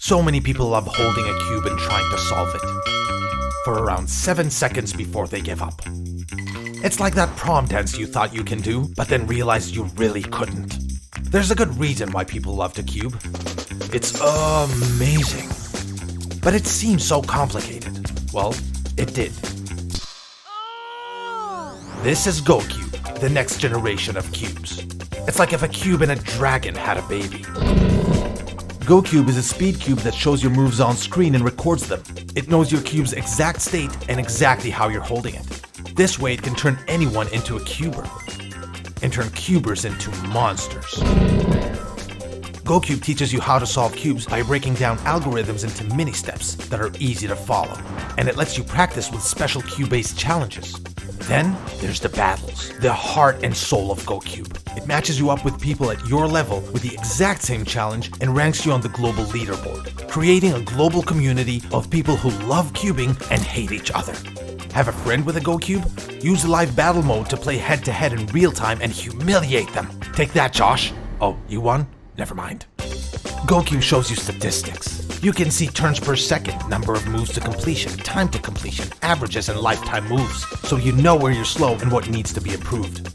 So many people love holding a cube and trying to solve it for around 7 seconds before they give up. It's like that prom dance you thought you can do, but then realized you really couldn't. There's a good reason why people love to cube. It's amazing. But it seems so complicated. Well, it did. This is GoCube, the next generation of cubes. It's like if a cube and a dragon had a baby. GoCube is a speed cube that shows your moves on screen and records them. It knows your cube's exact state and exactly how you're holding it. This way it can turn anyone into a cuber and turn cubers into monsters. GoCube teaches you how to solve cubes by breaking down algorithms into mini steps that are easy to follow, and it lets you practice with special cube-based challenges. Then there's the battles, the heart and soul of GoCube. It matches you up with people at your level with the exact same challenge and ranks you on the global leaderboard, creating a global community of people who love cubing and hate each other. Have a friend with a GoCube? Use live battle mode to play head-to-head in real time and humiliate them. Take that, Josh. Oh, you won? Never mind. GoCube shows you statistics. You can see turns per second, number of moves to completion, time to completion, averages, and lifetime moves, so you know where you're slow and what needs to be improved.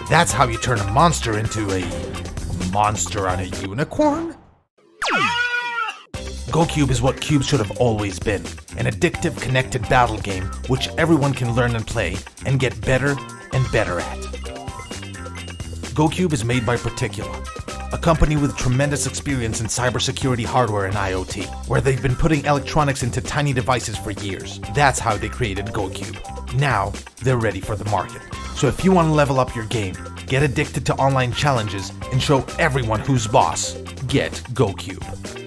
That's how you turn a monster into a monster on a unicorn? GoCube is what cubes should have always been, an addictive, connected battle game which everyone can learn and play and get better and better at. GoCube is made by Particular, a company with tremendous experience in cybersecurity hardware and IoT, where they've been putting electronics into tiny devices for years. That's how they created GoCube. Now, they're ready for the market. So if you want to level up your game, get addicted to online challenges, and show everyone who's boss, get GoCube.